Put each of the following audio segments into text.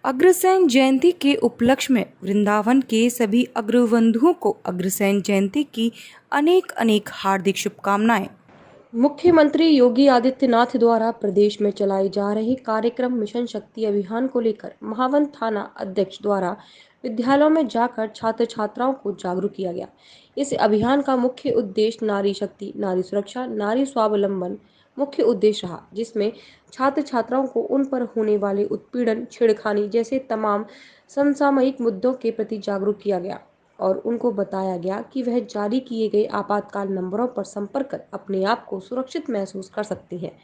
अग्रसेन जयंती के उपलक्ष्य में वृंदावन के सभी अग्रबंधुओं को अग्रसेन जयंती की अनेक अनेक हार्दिक शुभकामनाएं। मुख्यमंत्री योगी आदित्यनाथ द्वारा प्रदेश में चलाई जा रही कार्यक्रम मिशन शक्ति अभियान को लेकर महावन थाना अध्यक्ष द्वारा विद्यालयों में जाकर छात्र छात्राओं को जागरूक किया गया। इस अभियान का मुख्य उद्देश्य नारी शक्ति, नारी सुरक्षा, नारी स्वावलंबन मुख्य उद्देश्य रहा, जिसमें छात्र छात्राओं को उन पर होने वाले उत्पीड़न, छेड़खानी जैसे तमाम समसामयिक मुद्दों के प्रति जागरूक किया गया और उनको बताया गया कि वह जारी किए गए आपातकाल नंबरों पर संपर्क कर अपने आप को सुरक्षित महसूस कर सकती हैं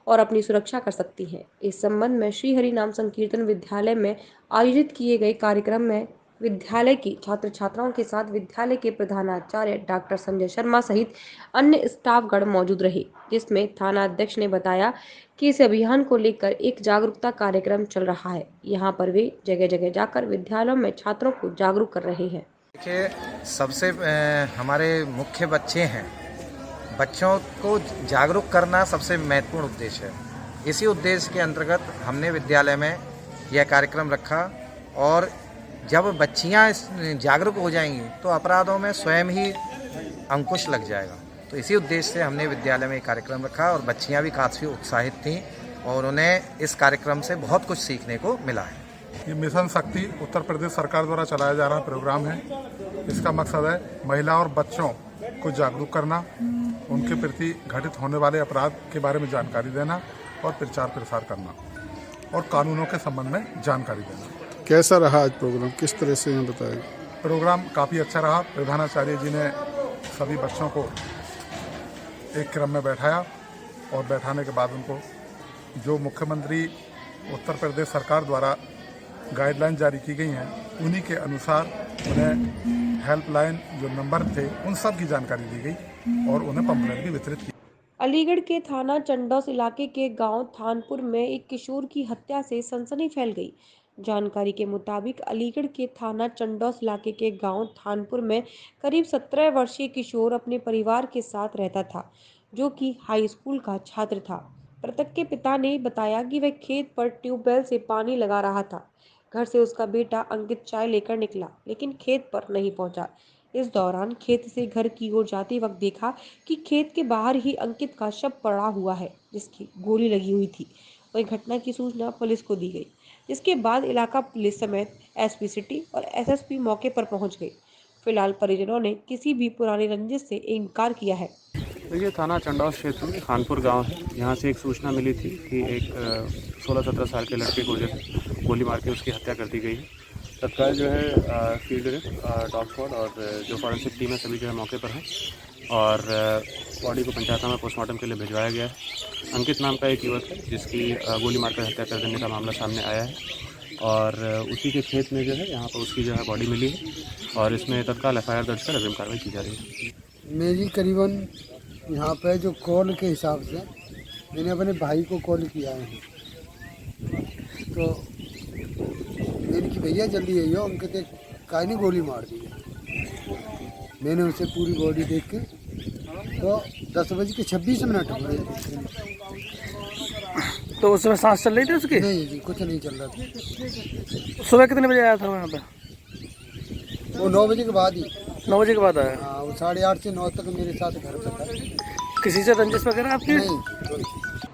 और अपनी सुरक्षा कर सकती हैं। इस संबंध में श्री हरि नाम संकीर्तन विद्यालय में आयोजित किए गए कार्यक्रम में विद्यालय की छात्र छात्राओं के साथ विद्यालय के प्रधानाचार्य डॉक्टर संजय शर्मा सहित अन्य स्टाफगण मौजूद रहे, जिसमें थाना अध्यक्ष ने बताया कि इस अभियान को लेकर एक जागरूकता कार्यक्रम चल रहा है। यहाँ पर वे जगह जगह जाकर विद्यालयों में छात्रों को जागरूक कर रहे हैं। देखिए, सबसे हमारे मुख्य बच्चे हैं, बच्चों को जागरूक करना सबसे महत्वपूर्ण उद्देश्य है। इसी उद्देश्य के अंतर्गत हमने विद्यालय में यह कार्यक्रम रखा और जब बच्चियां जागरूक हो जाएंगी तो अपराधों में स्वयं ही अंकुश लग जाएगा। तो इसी उद्देश्य से हमने विद्यालय में एक कार्यक्रम रखा और बच्चियां भी काफ़ी उत्साहित थीं और उन्हें इस कार्यक्रम से बहुत कुछ सीखने को मिला है। ये मिशन शक्ति उत्तर प्रदेश सरकार द्वारा चलाया जा रहा प्रोग्राम है। इसका मकसद है महिला और बच्चों को जागरूक करना, उनके प्रति घटित होने वाले अपराध के बारे में जानकारी देना और प्रचार प्रसार करना और कानूनों के संबंध में जानकारी देना। कैसा रहा आज प्रोग्राम, किस तरह से बताएं? प्रोग्राम काफ़ी अच्छा रहा। प्रधानाचार्य जी ने सभी बच्चों को एक क्रम में बैठाया और बैठाने के बाद उनको जो मुख्यमंत्री उत्तर प्रदेश सरकार द्वारा गाइडलाइन जारी की गई हैं उन्हीं के अनुसार उन्हें हेल्पलाइन जो नंबर थे उन सब की जानकारी दी गई और उन्हें पंपलेट भी वितरित की। अलीगढ़ के थाना चंडौस इलाके के गांव थानपुर में एक किशोर की हत्या से सनसनी फैल गई। जानकारी के मुताबिक अलीगढ़ के थाना चंडौस इलाके के गांव थानपुर में करीब 17 वर्षीय किशोर अपने परिवार के साथ रहता था, जो कि हाई स्कूल का छात्र था। मृतक के पिता ने बताया कि वह खेत पर ट्यूबवेल से पानी लगा रहा था। घर से उसका बेटा अंकित चाय लेकर निकला, लेकिन खेत पर नहीं पहुंचा। इस दौरान खेत से घर की ओर जाते वक्त देखा कि खेत के बाहर ही अंकित का शव पड़ा हुआ है, जिसकी गोली लगी हुई थी। वहीं घटना की सूचना पुलिस को दी गई, जिसके बाद इलाका पुलिस समेत एसपी सिटी और एसएसपी मौके पर पहुंच गए। फिलहाल परिजनों ने किसी भी पुरानी रंजिश से इनकार किया है। देखिए, थाना चंडौस क्षेत्र में खानपुर गांव है। यहाँ से एक सूचना मिली थी कि एक 16-17 साल के लड़के को जो गोली मार के उसकी हत्या कर दी गई है। तत्काल जो है फील्ड डॉग स्क्वाड और जो फॉरेंसिक टीम है सभी जो है मौके पर हैं और बॉडी को पंचायत में पोस्टमार्टम के लिए भिजवाया गया है। अंकित नाम का एक युवक है जिसकी गोली मारकर हत्या कर देने का मामला सामने आया है और उसी के खेत में जो है यहाँ पर उसकी जो है बॉडी मिली है और इसमें तत्काल FIR दर्ज कर अग्रिम कार्रवाई की जा रही है। मेरी करीबन यहाँ पे जो कॉल के हिसाब से मैंने अपने भाई को कॉल किया है तो मैंने कि भैया जल्दी आइयो, अंकित काय ने गोली मार दी है। मैंने उसे पूरी बॉडी देख के तो 10:26 हुए। तो उस समय सांस चल रही थी उसकी? नहीं जी, कुछ नहीं चल रहा था। सुबह कितने बजे आया था वहाँ पे? वो 9 बजे के बाद ही। 9 बजे के बाद आया? हाँ, वो 8:30 से 9 तक मेरे साथ घर पे था। किसी से रंजिश वगैरह आपकी? नहीं।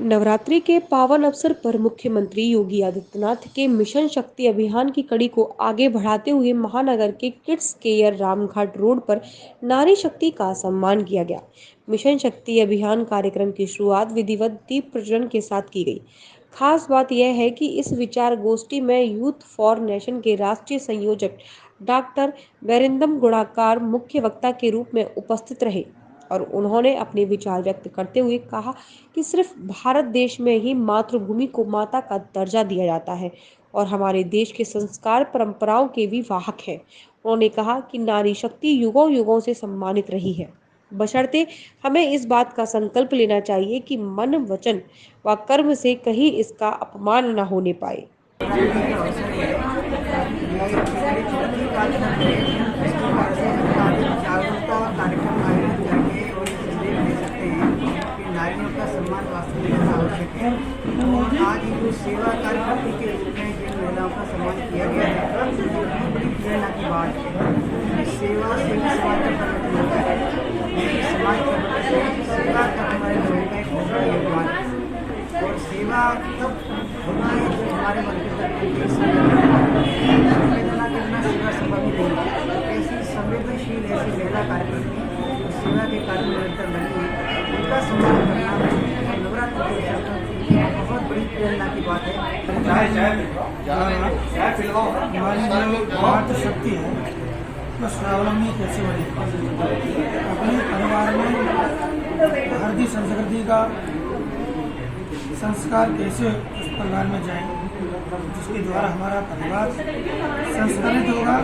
नवरात्रि के पावन अवसर पर मुख्यमंत्री योगी आदित्यनाथ के मिशन शक्ति अभियान की कड़ी को आगे बढ़ाते हुए महानगर के किड्स केयर रामघाट रोड पर नारी शक्ति का सम्मान किया गया। मिशन शक्ति अभियान कार्यक्रम की शुरुआत विधिवत दीप प्रज्वलन के साथ की गई। खास बात यह है कि इस विचार गोष्ठी में यूथ फॉर नेशन के राष्ट्रीय संयोजक डॉक्टर वैरिंदम गुणाकार मुख्य वक्ता के रूप में उपस्थित रहे और उन्होंने अपने विचार व्यक्त करते हुए कहा कि सिर्फ भारत देश में ही मातृभूमि को माता का दर्जा दिया जाता है और हमारे देश के संस्कार परंपराओं के भी वाहक हैं। उन्होंने कहा कि नारी शक्ति युगों युगों से सम्मानित रही है, बशर्ते हमें इस बात का संकल्प लेना चाहिए कि मन, वचन व कर्म से कहीं इसका अपमान न होने पाए। नारियों का सम्मान वास्तव में आवश्यक है और आज जो सेवा कार्यकर्ता के रूप में महिलाओं का सम्मान किया गया है। बहुत बड़ी प्रेरणा की बात है। सेवा से ही समाज का परिवर्तन होता है। समाज का परिवर्तन सेवा का हमारे लोगों का एक बहुत बड़ा योगदान है। और सेवा तब होना है जो हमारे मन के अंदर संवेदना के बिना सेवा संभव नहीं होगी। ऐसी संवेदनशील ऐसी महिला कार्यक्रम जो सेवा के कार्य में निरंतर लगी है, उनका सम्मान करना और नवरात्र के अवसर पर बहुत बड़ी प्रेरणा की बात है। हमारी जो मातृ शक्ति है तो स्वावलंबी कैसे बने, अपने परिवार में भारतीय संस्कृति का संस्कार कैसे उस परिवार में जाए जिसके द्वारा हमारा परिवार संस्कारित होगा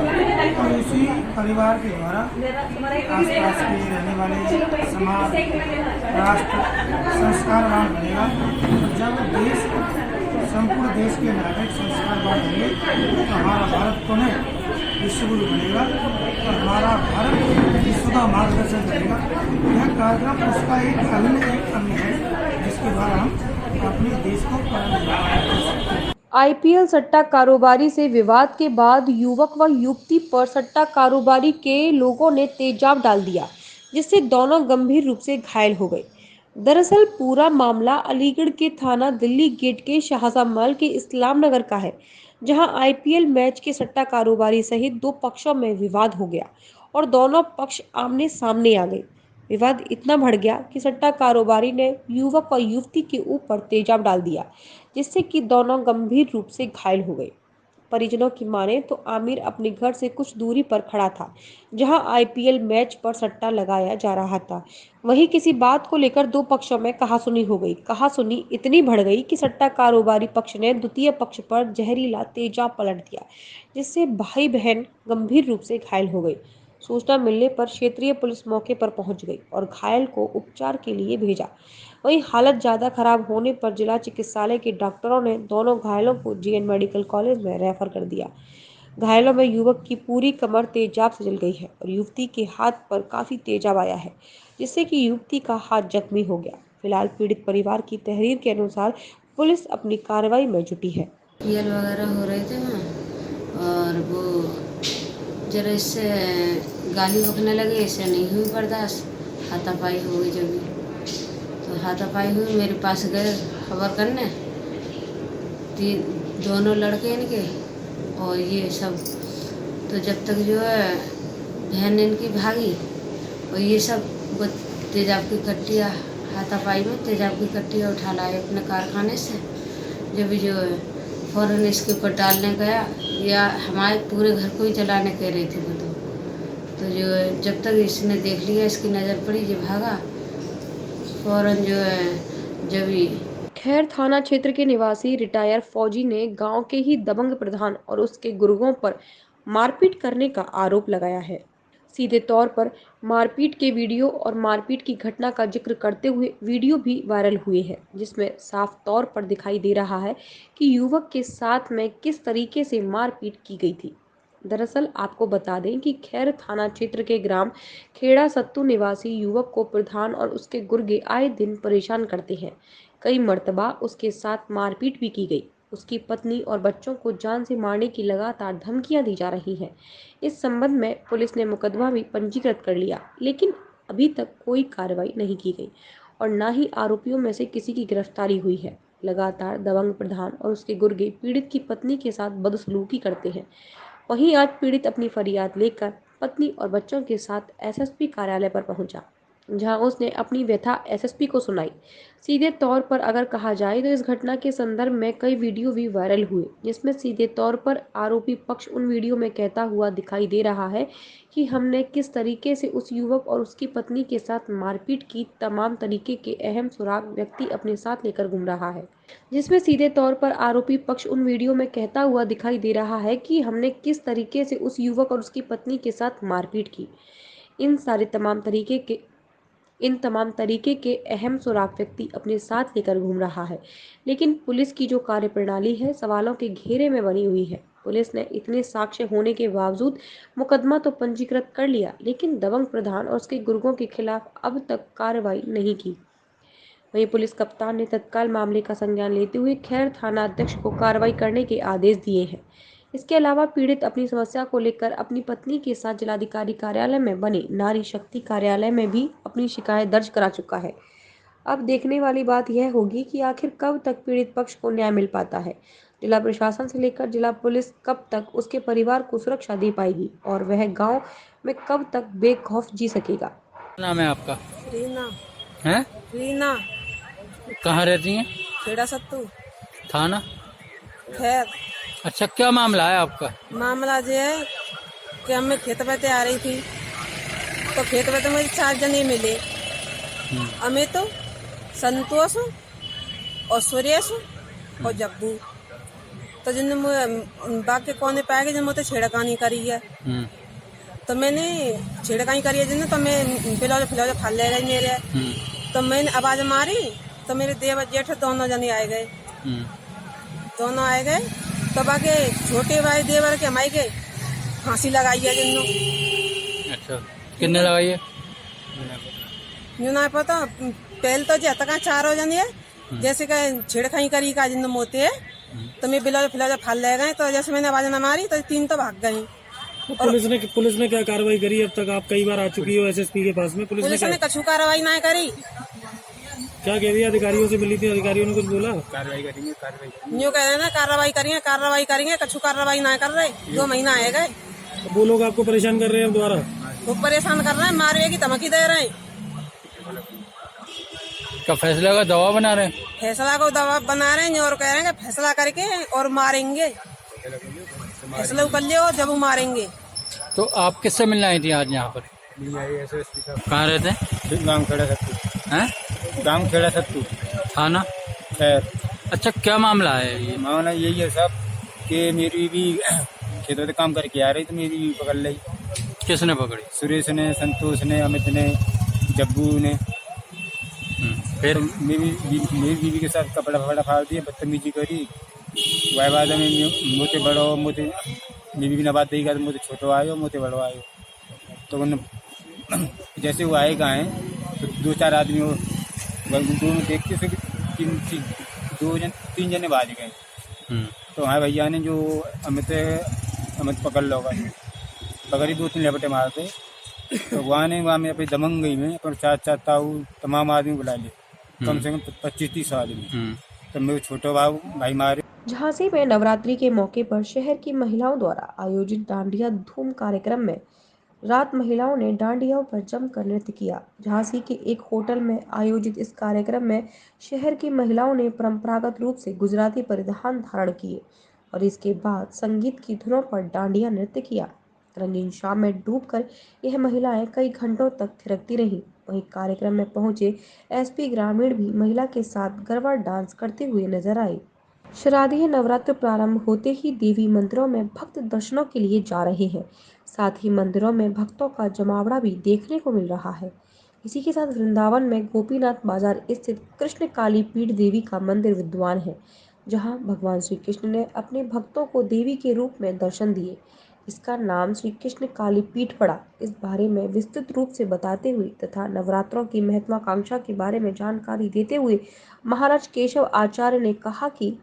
और उसी परिवार के द्वारा आसपास के रहने वाले समाज राष्ट्र संस्कारवान बनेगा। जब देश संपूर्ण देश के नागरिक संस्कारवान होंगे तो हमारा भारत पुनः विश्वगुरु बनेगा और हमारा भारत विश्व का मार्गदर्शन करेगा। यह कार्यक्रम उसका एक अभिन्न एक अंग है जिसके द्वारा हम अपने देश को आईपीएल सट्टा कारोबारी से विवाद के बाद युवक व युवती पर सट्टा कारोबारी के लोगों ने तेजाब डाल दिया, जिससे दोनों गंभीर रूप से घायल हो गए। दरअसल पूरा मामला अलीगढ़ के थाना दिल्ली गेट के शाहजहां के इस्लाम नगर का है, जहां आईपीएल मैच के सट्टा कारोबारी सहित दो पक्षों में विवाद हो गया और दोनों पक्ष आमने सामने आ गए। विवाद इतना बढ़ गया कि सट्टा कारोबारी ने युवक व युवती के ऊपर तेजाब डाल दिया, जिससे कि दोनों गंभीर रूप से घायल हो गए। परिजनों की माने तो आमिर अपने घर से कुछ दूरी पर खड़ा था, जहां आईपीएल मैच पर सट्टा लगाया जा रहा था। वहीं किसी बात को लेकर दो पक्षों में कहासुनी हो गई। कहासुनी इतनी बढ़ गई कि सट्टा कारोबारी पक्ष ने द्वितीय पक्ष पर जहरीला तेजाब पलट दिया, जिससे भाई बहन गंभीर रूप से घायल हो गए। सूचना मिलने पर क्षेत्रीय पुलिस मौके पर पहुंच गई और घायल को उपचार के लिए भेजा। वहीं हालत ज्यादा खराब होने पर जिला चिकित्सालय के डॉक्टरों ने दोनों घायलों को जीएन मेडिकल कॉलेज में रेफर कर दिया। घायलों में युवक की पूरी कमर तेजाब से जल गई है और युवती के हाथ पर काफी तेजाब आया है, जिससे कि युवती का हाथ जख्मी हो गया। फिलहाल पीड़ित परिवार की तहरीर के अनुसार पुलिस अपनी कार्रवाई में जुटी है। आईपीएल वगैरह हो रहे थे वहाँ और वो जरा इससे गाली बकने लगे, इससे नहीं हुई बर्दाश्त, हाथापाई हो गई। जब तो हाथापाई हुई, मेरे पास गए खबर करने दोनों लड़के इनके और ये सब। तो जब तक जो है बहन इनकी भागी और ये सब वो तेजाब की कट्टियाँ हाथापाई में तेजाब की कट्टियाँ उठा लाए अपने कारखाने से। जब जो है फ़ौरन इसके ऊपर डालने गया या हमारे पूरे घर को ही जलाने कह रही थी वो। तो जो है जब तक इसने देख लिया, इसकी नज़र पड़ी, जो भागा फ़ौरन जो है जब ही। खैर थाना क्षेत्र के निवासी रिटायर फौजी ने गांव के ही दबंग प्रधान और उसके गुर्गों पर मारपीट करने का आरोप लगाया है। सीधे तौर पर मारपीट के वीडियो और मारपीट की घटना का जिक्र करते हुए वीडियो भी वायरल हुए हैं, जिसमें साफ तौर पर दिखाई दे रहा है कि युवक के साथ में किस तरीके से मारपीट की गई थी। दरअसल आपको बता दें कि खैर थाना क्षेत्र के ग्राम खेड़ा सत्तू निवासी युवक को प्रधान और उसके गुर्गे आए दिन परेशान करते हैं। कई मर्तबा उसके साथ मारपीट भी की गई। उसकी पत्नी और बच्चों को जान से मारने की लगातार धमकियां दी जा रही हैं। इस संबंध में पुलिस ने मुकदमा भी पंजीकृत कर लिया, लेकिन अभी तक कोई कार्रवाई नहीं की गई और न ही आरोपियों में से किसी की गिरफ्तारी हुई है। लगातार दबंग प्रधान और उसके गुर्गे पीड़ित की पत्नी के साथ बदसलूकी करते हैं। वहीं आज पीड़ित अपनी फरियाद लेकर पत्नी और बच्चों के साथ एसएसपी कार्यालय पर पहुंचा, जहां उसने अपनी व्यथा एसएसपी को सुनाई। सीधे तौर पर अगर कहा जाए तो इस घटना के संदर्भ में कई वीडियो भी वायरल हुए, जिसमें सीधे तौर पर आरोपी पक्ष उन वीडियो में कहता हुआ दिखाई दे रहा है कि हमने किस तरीके से उस युवक और उसकी पत्नी के साथ मारपीट की। तमाम तरीके के अहम सुराग व्यक्ति अपने साथ लेकर घूम रहा है, जिसमें सीधे तौर पर आरोपी पक्ष उन वीडियो में कहता हुआ दिखाई दे रहा है कि हमने किस तरीके से उस युवक और उसकी पत्नी के साथ मारपीट की। इन तमाम तरीके के अहम सुराग व्यक्ति अपने साथ लेकर घूम रहा है, लेकिन पुलिस की जो कार्यप्रणाली है सवालों के घेरे में बनी हुई है। पुलिस ने इतने साक्ष्य होने के बावजूद मुकदमा तो पंजीकृत कर लिया, लेकिन दबंग प्रधान और उसके गुर्गों के खिलाफ अब तक कार्रवाई नहीं की। वहीं पुलिस कप्तान ने तत्काल मामले का संज्ञान लेते हुए खैर थाना अध्यक्ष को कार्रवाई करने के आदेश दिए हैं। इसके अलावा पीड़ित अपनी समस्या को लेकर अपनी पत्नी के साथ जिलाधिकारी कार्यालय में बने नारी शक्ति कार्यालय में भी अपनी शिकायत दर्ज करा चुका है। अब देखने वाली बात यह होगी कि आखिर कब तक पीड़ित पक्ष को न्याय मिल पाता है। जिला प्रशासन से लेकर जिला पुलिस कब तक उसके परिवार को सुरक्षा दे पाएगी और वह गांव में कब तक बेखौफ जी सकेगा। नाम है आपका? रीना। हैं? रीना। कहाँ रहती हैं? खेड़ा सत्तू। थाना? खैर। अच्छा, क्या मामला है आपका? मामला ये है कि मैं खेत पे आ रही थी तो खेत पे मुझे 4 जने मिले। हमें तो संतोष और सुरेश और जब्बू तो जिन बाग के कोने पे आए जिन मुझे छेड़खानी करी है। तो मैंने छेड़खानी करी है जिन तो मैं फिलौज फल ले गई मेरे। तो मैंने आवाज मारी तो मेरे देवर जेठ दोनों जने आए गए। दोनों आए गए तो बाकी छोटे भाई देवर के हमारे के फांसी लगाई है जिन्हों। अच्छा, कितने लगाई है? यूँ ना पता पहले तो जे तक 4 जने है जैसे कि छेड़खानी करी का जिन मोते है तो मैं फिलौज फल ले गए। तो जैसे मैंने आवाज न मारी तो 3 तो भाग गई। पुलिस ने क्या कार्रवाई करी? अब तक आप कई बार आ चुकी हो एसएसपी के पास में, पुलिस ने कछु कार्रवाई ना करी। क्या कह रही है? अधिकारियों से मिली थी, अधिकारियों ने कुछ बोला? कार्रवाई करेंगे, कार्रवाई यूँ कह रहे ना कार्रवाई करेंगे कछु कार्रवाई ना कर रहे। 2 महीना आए गए। वो लोग आपको परेशान कर रहे हैं दोबारा? वो परेशान कर रहे हैं, मारने की धमकी दे रहे हैं। क्या फैसला का दवा बना रहे हैं? फैसला को दवा बना रहे हैं और कह रहे हैं कि फैसला करके और मारेंगे। फैसला कर लियो जब वो मारेंगे। तो आप किससे मिलना आई थी आज यहाँ पर? कहाँ रहते हैं? गाँव खेड़ा सत्तू। हैं? गाँव खेड़ा सत्तू। थाना? खैर। अच्छा, क्या मामला है ये? मामला यही है साहब कि मेरी भी खेतों से काम करके आ रही तो मेरी भी पकड़ ली। किसने पकड़ी? सुरेश ने, संतोष ने, अमित ने, जब्बू ने। फिर मेरी बीवी के साथ कपड़ा फपड़ा फाड़ दिया, बदतमीजी करी। वह बाद में मोते बड़ो मोते मेरी भी नबाद देगा तो मोते छोटो आयो मोते बड़ो आयो। तो उन्हें जैसे वो आए गए तो 2-4 आदमी वो दोनों देखते से 3 जने बाज गए। तो हमारे भैया ने जो अमित पकड़ लो पकड़ी 2-3 लपटे मारते। तो वहाँ में अपने दमंगई में अपन 4 ताऊ तमाम आदमी बुला लिए, कम से कम 25-30 आदमी। तो मेरे छोटे भाई मारे। झांसी में नवरात्रि के मौके पर शहर की महिलाओं द्वारा आयोजित डांडिया धूम कार्यक्रम में रात महिलाओं ने डांडियाओं पर जमकर नृत्य किया। झांसी के एक होटल में आयोजित इस कार्यक्रम में शहर की महिलाओं ने परंपरागत रूप से गुजराती परिधान धारण किए और इसके बाद संगीत की धुनों पर डांडिया नृत्य किया। रंगीन शाम में डूबकर यह महिलाएं कई घंटों तक थिरकती रहीं। वहीं कार्यक्रम में पहुंचे एसपी ग्रामीण भी महिला के साथ गरबा डांस करते हुए नजर आए। शारदीय नवरात्र प्रारंभ होते ही देवी मंदिरों में भक्त दर्शनों के लिए जा रहे हैं। साथ ही मंदिरों में भक्तों का जमावड़ा भी देखने को मिल रहा है। इसी के साथ वृंदावन में गोपीनाथ बाजार स्थित कृष्ण काली पीठ देवी का मंदिर विद्यमान है, जहां भगवान श्री कृष्ण ने अपने भक्तों को देवी के रूप में दर्शन दिए। इसका नाम श्री कृष्ण काली पीठ पड़ा। इस बारे में विस्तृत रूप से बताते हुए तथा नवरात्रों की महत्वाकांक्षा के बारे में जानकारी देते हुए महाराज केशव आचार्य ने कहा कि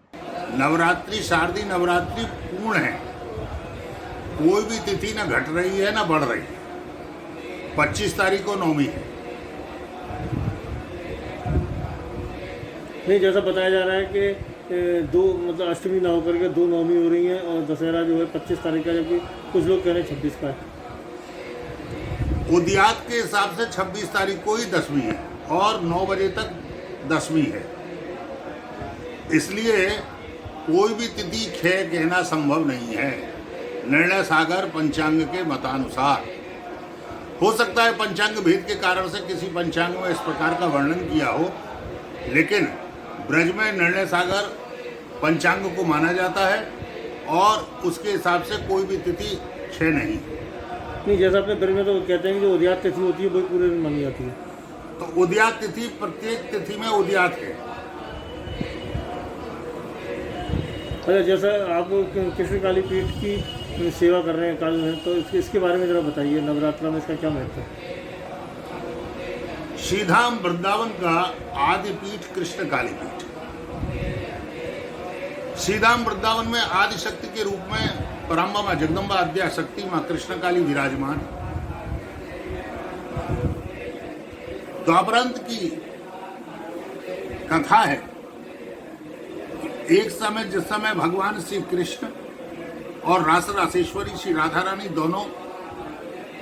नवरात्रि शारदीय नवरात्रि पूर्ण है। कोई भी तिथि न घट रही है न बढ़ रही है। 25 तारीख को नवमी है। नहीं, जैसा बताया जा रहा है कि 2 मतलब अष्टमी ना होकर के 2 नवमी हो रही है और दशहरा जो है 25 तारीख का, जबकि कुछ लोग कह रहे हैं 26 का है। उद्यात के हिसाब से 26 तारीख को ही 10वीं है और 9 बजे तक 10वीं है। इसलिए कोई भी तिथि क्षय कहना संभव नहीं है। निर्णय सागर पंचांग के मतानुसार हो सकता है पंचांग भेद के कारण से किसी पंचांग में इस प्रकार का वर्णन किया हो, लेकिन ब्रज में निर्णय सागर पंचांग को माना जाता है और उसके हिसाब से कोई भी तिथि क्षय नहीं। जैसा अपने ब्रज में तो कहते हैं कि जो उद्यात तिथि होती है वही पूरे दिन मानी जाती है। तो उद्यात तिथि प्रत्येक तिथि में उद्यात है। अच्छा, जैसा आप कृष्ण काली पीठ की सेवा कर रहे हैं काल में, तो इसके बारे में जरा बताइए, नवरात्र में इसका क्या महत्व है? श्रीधाम वृंदावन का आदि पीठ कृष्ण काली पीठ। श्रीधाम वृंदावन में आदि शक्ति के रूप में पराम्बा मां जगदम्बा आद्या शक्ति मां कृष्ण काली विराजमान। द्वापरांत की कथा है, एक समय जिस समय भगवान श्री कृष्ण और रास रासेश्वरी श्री राधा रानी दोनों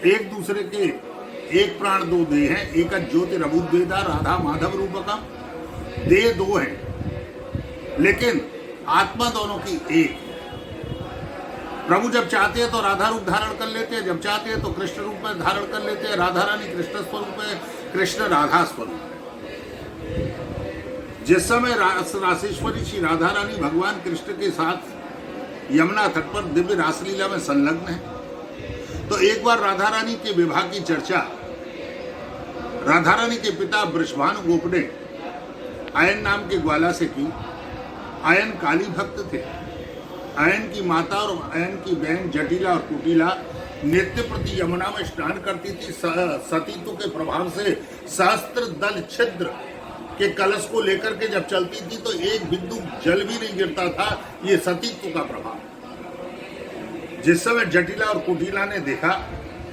एक दूसरे के एक प्राण दो देह हैं, एक ज्योतिरभूद्वेदा राधा माधव रूपकम, देह दो हैं लेकिन आत्मा दोनों की एक। प्रभु जब चाहते हैं तो राधा रूप धारण कर लेते हैं, जब चाहते हैं तो कृष्ण रूप में धारण कर लेते हैं। राधा रानी कृष्ण स्वरूप है, कृष्ण राधा स्वरूप। जिस समय रासेश्वरी श्री राधा रानी भगवान कृष्ण के साथ यमुना तट पर दिव्य रासलीला में संलग्न है, तो एक बार राधा रानी के विवाह की चर्चा राधा रानी के पिता वृषभानु गोप ने आयन नाम के ग्वाला से की। आयन काली भक्त थे। आयन की माता और आयन की बहन जटिला और कुटिला नित्य प्रति यमुना में स्नान करती थी। सतीत्व के प्रभाव से सहस्त्र दल छिद्र के कलश को लेकर के जब चलती थी तो एक बिंदु जल भी नहीं गिरता था। ये सतीत्व का प्रभाव। जिस समय जटिला और कुटिला ने देखा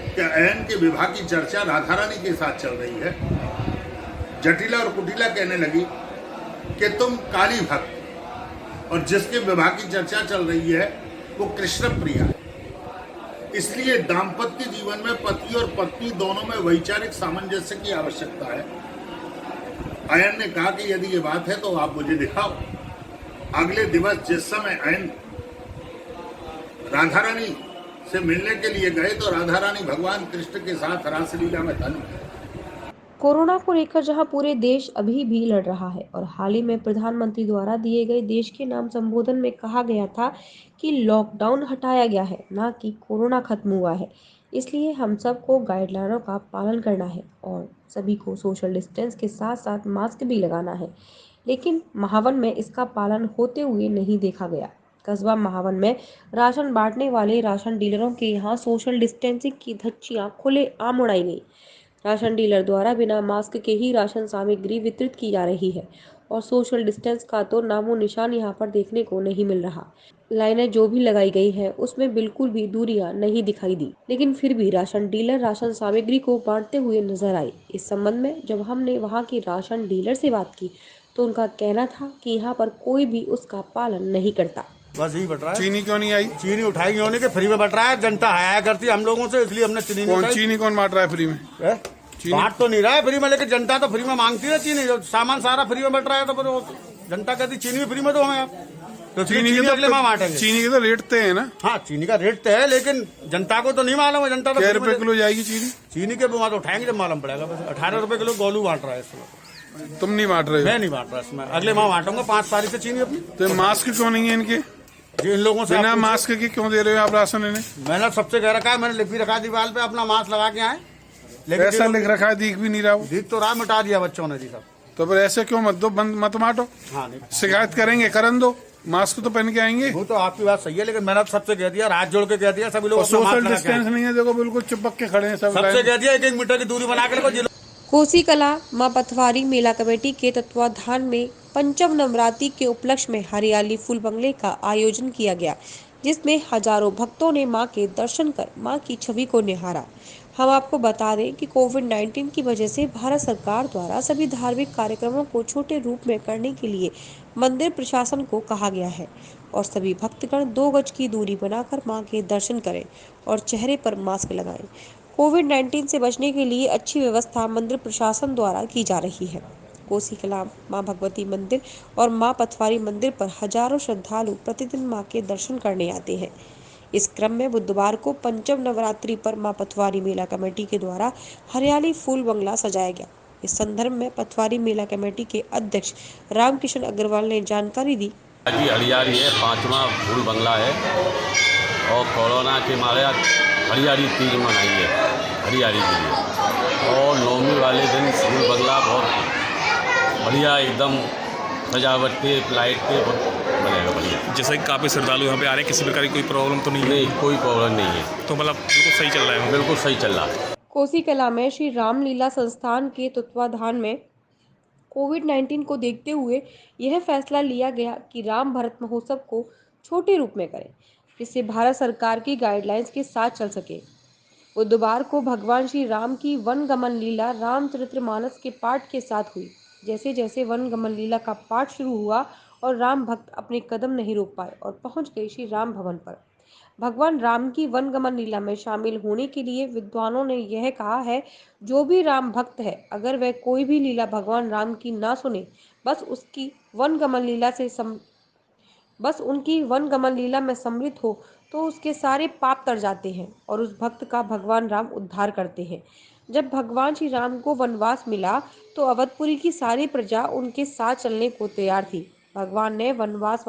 कि आयन के विवाह की चर्चा राधा रानी के साथ चल रही है, जटिला और कुटिला कहने लगी कि तुम काली भक्त और जिसके विवाह की चर्चा चल रही है वो कृष्ण प्रिया है। इसलिए दाम्पत्य जीवन में पति और पत्नी दोनों में वैचारिक सामंजस्य की आवश्यकता है। आयन ने कहा कि यदि ये बात है तो आप मुझे दिखाओ। अगले दिवस जिस समय आयन राधा रानी से मिलने के लिए गए तो राधा रानी भगवान कृष्ण के साथ रासलीला में धन। कोरोना को लेकर जहां पूरे देश अभी भी लड़ रहा है और हाल ही में प्रधानमंत्री द्वारा दिए गए देश के नाम संबोधन में कहा गया था कि लॉकडाउन हटाया गया है, ना कि कोरोना खत्म हुआ है। इसलिए हम सबको गाइडलाइनों का पालन करना है और सभी को सोशल डिस्टेंस के साथ साथ मास्क भी लगाना है। लेकिन महावन में इसका पालन होते हुए नहीं देखा गया। कस्बा महावन में राशन बांटने वाले राशन डीलरों के यहाँ सोशल डिस्टेंसिंग की धज्जियां खुलेआम उड़ाई गई। राशन डीलर द्वारा बिना मास्क के ही राशन सामग्री वितरित की जा रही है और सोशल डिस्टेंस का तो नामो निशान यहाँ पर देखने को नहीं मिल रहा। लाइनें जो भी लगाई गई है उसमें बिल्कुल भी दूरियां नहीं दिखाई दी, लेकिन फिर भी राशन डीलर राशन सामग्री को बांटते हुए नजर आए। इस संबंध में जब हमने वहां के राशन डीलर से बात की तो उनका कहना था कि यहाँ पर कोई भी उसका पालन नहीं करता। बस यही बट रहा है। चीनी क्यों नहीं आई? चीनी उठाएंगे होने के फ्री में बट रहा है। जनता आया करती है हम लोगों से, इसलिए हमने चीनी नहीं उठाई। चीनी कौन बांट रहा है फ्री में? बांट तो नहीं रहा है फ्री में, लेकिन जनता तो फ्री में मांगती है चीनी। सामान सारा फ्री में बट रहा है तो जनता कहती चीनी भी फ्री में दो हमें आप। तो चीनी के अगले माह बांटेंगे। चीनी के तो रेट तय है ना? हाँ, चीनी का रेट तय है, लेकिन जनता को तो नहीं मालूम है। जनता तो क्या रुपए किलो जाएगी चीनी? चीनी के वहाँ तो उठाएंगे जब मालूम पड़ेगा। बस 18 रुपए किलो गोलू बांट रहा है इस समय। तुम नहीं बांट रहे? मैं नहीं बांट रहा इसमें, अगले माह बांटूंगा 5 तारीख से चीनी अपनी। तो मास्क क्यों नहीं है इनके? इन लोगों से बिना मास्क के क्यों दे रहे हो आप राशन इन्हें? मैंने सबसे कह रखा है, मैंने लिख भी रखा दीवार पे अपना मास्क लगा के आए, लेकिन ऐसा लिख रखा है, दिख भी नहीं रहा। दिख तो रहा, मिटा दिया बच्चों ने जी सब। तो फिर ऐसे क्यों मत दो, बंद मत बांटो। हाँ, नहीं शिकायत करेंगे, करन दो। मास्क तो पहन के आएंगे। वो तो आपकी बात सही है, लेकिन मैंने सबसे कह दिया, हाथ जोड़ के कह दिया सभी लोग सोशल डिस्टेंस नहीं है, देखो बिल्कुल चिपक के खड़े हैं सब। सबसे कह दिया 1-1 मीटर की दूरी बना के रखो। कोसी कला मां पथवारी मेला कमेटी के तत्वाधान में पंचम नवरात्रि के उपलक्ष्य में हरियाली फूल बंगले का आयोजन किया गया, जिसमें हजारों भक्तों ने मां के दर्शन कर मां की छवि को निहारा। हम आपको बता दें कि कोविड-19 की वजह से भारत सरकार द्वारा सभी धार्मिक कार्यक्रमों को छोटे रूप में करने के लिए मंदिर प्रशासन को कहा गया है और सभी भक्तगण 2 गज की दूरी बनाकर मां के दर्शन करें और चेहरे पर मास्क लगाएं। कोविड-19 से बचने के लिए अच्छी व्यवस्था मंदिर प्रशासन द्वारा की जा रही है। कोसी कला मां भगवती मंदिर और मां पथवारी मंदिर पर हजारों श्रद्धालु प्रतिदिन मां के दर्शन करने आते हैं। इस क्रम में बुधवार को पंचम नवरात्रि पर मां पथवारी मेला कमेटी के द्वारा हरियाली फूल बंगला सजाया गया। इस संदर्भ में पथवारी मेला कमेटी के अध्यक्ष रामकिशन अग्रवाल ने जानकारी दी। हरियाली है, 5वां फूल बंगला है और कोरोना के मारे हरियाली तीज मनाई है हरियाली के लिए। और नवमी वाले दिन फूल बंगला बहुत बढ़िया एकदम सजावट के लाइट के बनेगा बढ़िया। जैसा कि काफ़ी श्रद्धालु यहाँ पे आ रहे हैं, किसी प्रकार की कोई प्रॉब्लम तो नहीं है? नहीं, कोई प्रॉब्लम नहीं है। तो मतलब बिल्कुल सही चल रहा है? बिल्कुल सही चल रहा है। कोसी कला में श्री रामलीला संस्थान के तत्वाधान में कोविड-19 को देखते हुए यह फैसला लिया गया कि राम भरत महोत्सव को छोटे रूप में करें, जिससे भारत सरकार की गाइडलाइंस के साथ चल सके। बुधवार को भगवान श्री राम की वनगमन लीला रामचरितमानस के पाठ के साथ हुई। जैसे जैसे वनगमन लीला का पाठ शुरू हुआ और राम भक्त अपने कदम नहीं रोक पाए और पहुंच गए श्री राम भवन पर। भगवान राम की वनगमन लीला में शामिल होने के लिए विद्वानों ने यह कहा है, जो भी राम भक्त है, अगर वह कोई भी लीला भगवान राम की ना सुने, बस उनकी वनगमन लीला में सम्मिलित हो, तो उसके सारे पाप तर जाते हैं और उस भक्त का भगवान राम उद्धार करते हैं। जब भगवान श्री राम को वनवास मिला तो अवधपुरी की सारी प्रजा उनके साथ चलने को तैयार थी। भगवान ने वनवास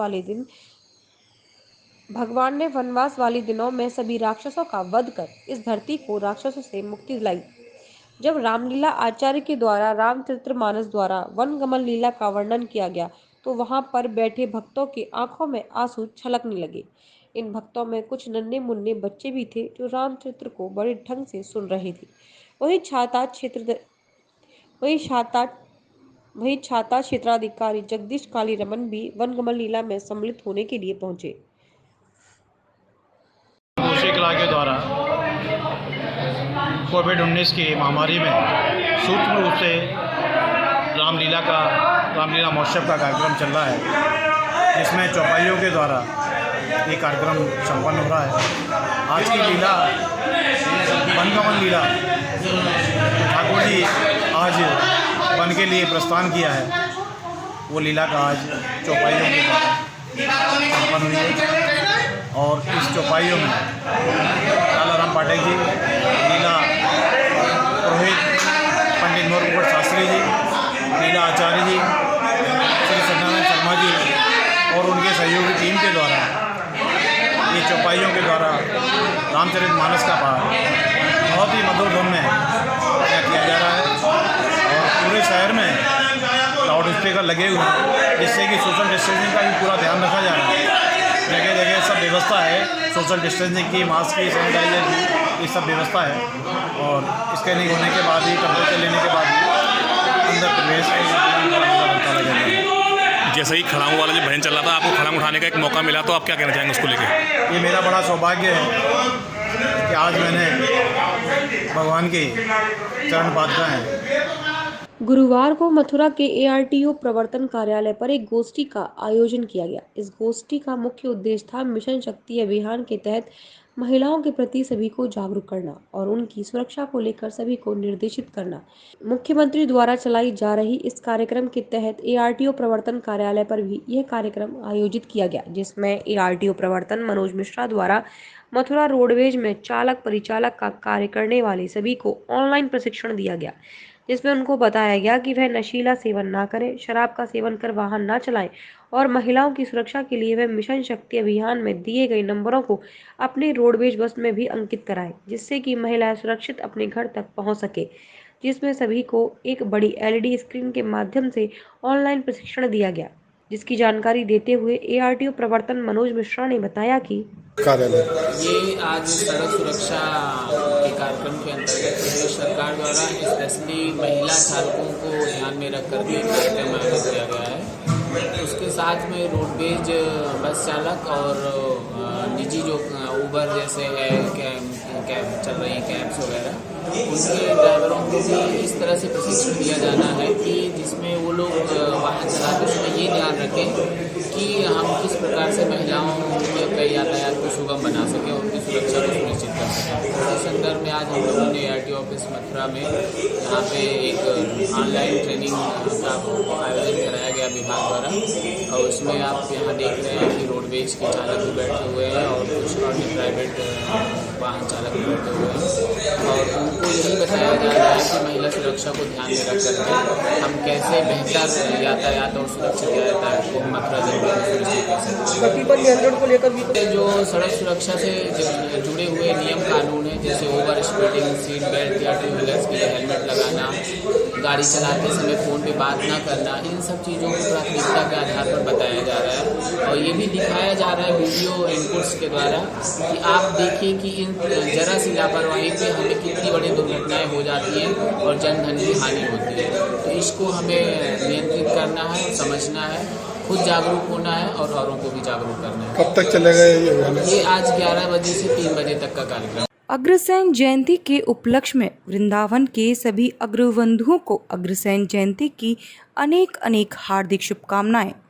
वाले दिनों में सभी राक्षसों का वध कर इस धरती को राक्षसों से मुक्ति दिलाई। जब रामलीला आचार्य के द्वारा रामचरितमानस द्वारा वनगमन लीला का वर्णन किया गया तो वहां पर बैठे भक्तों की आंखों में आंसू छलकने लगे। इन भक्तों में कुछ नन्हे मुन्ने बच्चे भी थे जो रामचरित्र को बड़े ढंग से सुन रहे थे। वही छाता क्षेत्राधिकारी जगदीश काली रमन भी वनगमन लीला में सम्मिलित होने के लिए पहुंचे। कोसी कला के द्वारा कोविड-19 की महामारी में सूक्ष्म रूप से रामलीला महोत्सव का कार्यक्रम चल रहा है, जिसमें चौपाइयों के द्वारा ये कार्यक्रम संपन्न हो रहा है। आज की लीला वनगमन लीला ठाकुर जी आज वन के लिए प्रस्थान किया है, वो लीला का आज चौपाइयों के द्वारा संपन्न हुई है। और इस चौपाइयों में कालाराम पाठक जी, लीला पुरोहित पंडित नूरपुर शास्त्री जी, लीला आचार्य जी, श्री सत्यनारायण शर्मा जी और उनके सहयोगी टीम के द्वारा ये चौपाइयों के द्वारा रामचरितमानस का पाठ बहुत ही मधुर धुन में किया जा रहा है। और पूरे शहर में लाउड स्पीकर लगे हुए हैं, जिससे कि सोशल डिस्टेंसिंग का भी पूरा ध्यान रखा जा रहा है। जगह जगह सब व्यवस्था है, सोशल डिस्टेंसिंग की, मास्क की, सैनिटाइजर की, ये सब व्यवस्था है। और स्कैनिंग होने के बाद ही, टेम्परेचर लेने के बाद ही अंदर प्रवेश करता लगेगा। जैसे ही खड़ाऊ वाला जो भजन चल रहा था, आपको खड़ाऊ उठाने का एक मौका मिला, तो आप क्या कहना चाहेंगे उसको लेकर? ये मेरा बड़ा सौभाग्य है कि आज मैंने भगवान की चरण पादुकाएं। गुरुवार को मथुरा के ARTO प्रवर्तन कार्यालय पर एक गोष्ठी का आयोजन किया गया। इस गोष्ठी का मुख्य उद्देश्य था मिशन शक्ति अभियान के तहत महिलाओं के प्रति सभी को जागरूक करना और उनकी सुरक्षा को लेकर सभी को निर्देशित करना। मुख्यमंत्री द्वारा चलाई जा रही इस कार्यक्रम के तहत ARTO प्रवर्तन कार्यालय पर भी यह कार्यक्रम आयोजित किया गया, जिसमें ARTO प्रवर्तन मनोज मिश्रा द्वारा मथुरा रोडवेज में चालक परिचालक का कार्य करने वाले सभी को ऑनलाइन प्रशिक्षण दिया गया, जिसमें उनको बताया गया कि वह नशीला सेवन ना करें, शराब का सेवन कर वाहन ना चलाएं और महिलाओं की सुरक्षा के लिए वह मिशन शक्ति अभियान में दिए गए नंबरों को अपने रोडवेज बस में भी अंकित कराएं, जिससे कि महिलाएं सुरक्षित अपने घर तक पहुंच सके। जिसमें सभी को एक बड़ी LED स्क्रीन के माध्यम से ऑनलाइन प्रशिक्षण दिया गया, जिसकी जानकारी देते हुए ARTO प्रवर्तन मनोज मिश्रा ने बताया कि ये आज सड़क सुरक्षा के कार्यक्रम के अंतर्गत प्रदेश सरकार द्वारा स्पेशली महिला चालकों को ध्यान में रख कर के कार्यक्रम आयोजित किया गया है। उसके साथ में रोडवेज बस चालक और निजी जो उबर जैसे है, कैब चल रही हैं, कैब्स वगैरह, उनके ड्राइवरों को भी इस तरह से प्रशिक्षण दिया जाना है कि जिसमें वो लोग वाहन चलाते समय ये ध्यान रखें कि हम किस प्रकार से महिलाओं के यातायात को सुगम बना सकें, उनकी सुरक्षा को सुनिश्चित कर सकें। इस संदर्भ में आज हम लोगों ने ARTO ऑफिस मथुरा में यहाँ पे एक ऑनलाइन ट्रेनिंग का आयोजन कराया गया विभाग द्वारा, और उसमें आप यहाँ देख रहे हैं कि रोडवेज के चालक भी बैठे हुए हैं और कुछ अन्य प्राइवेट वाहन चालक भी बैठे हुए हैं, और उनको यही बताया जा रहा है कि महिला सुरक्षा को ध्यान में रख करके हम कैसे बेहतर यातायात और सुरक्षित यातायात को मथुरा जिले में सुनिश्चित कर सकते हैं। नियंत्रण को लेकर भी जो सड़क सुरक्षा से जुड़े हुए नियम कानून है, जैसे ओवर स्पीडिंग, सीट बेल्ट या टू व्हीलर्स के लिए हेलमेट लगाना, गाड़ी चलाते समय फ़ोन पे बात ना करना, इन सब चीज़ों को प्राथमिकता के आधार पर बताया जा रहा है। और ये भी दिखाया जा रहा है वीडियो इनपुट्स के द्वारा कि आप देखिए कि इन जरा सी लापरवाही पे हमें कितनी बड़ी दुर्घटनाएं हो जाती हैं और जन धन की हानि होती है। तो इसको हमें नियंत्रित करना है और समझना है, खुद जागरूक होना है और औरों को भी जागरूक करना है। कब तक चलेगा ये आज 11 बजे से 3 बजे तक का कार्यक्रम। अग्रसेन जयंती के उपलक्ष्य में वृंदावन के सभी अग्रबंधुओं को अग्रसेन जयंती की अनेक अनेक हार्दिक शुभकामनाएं।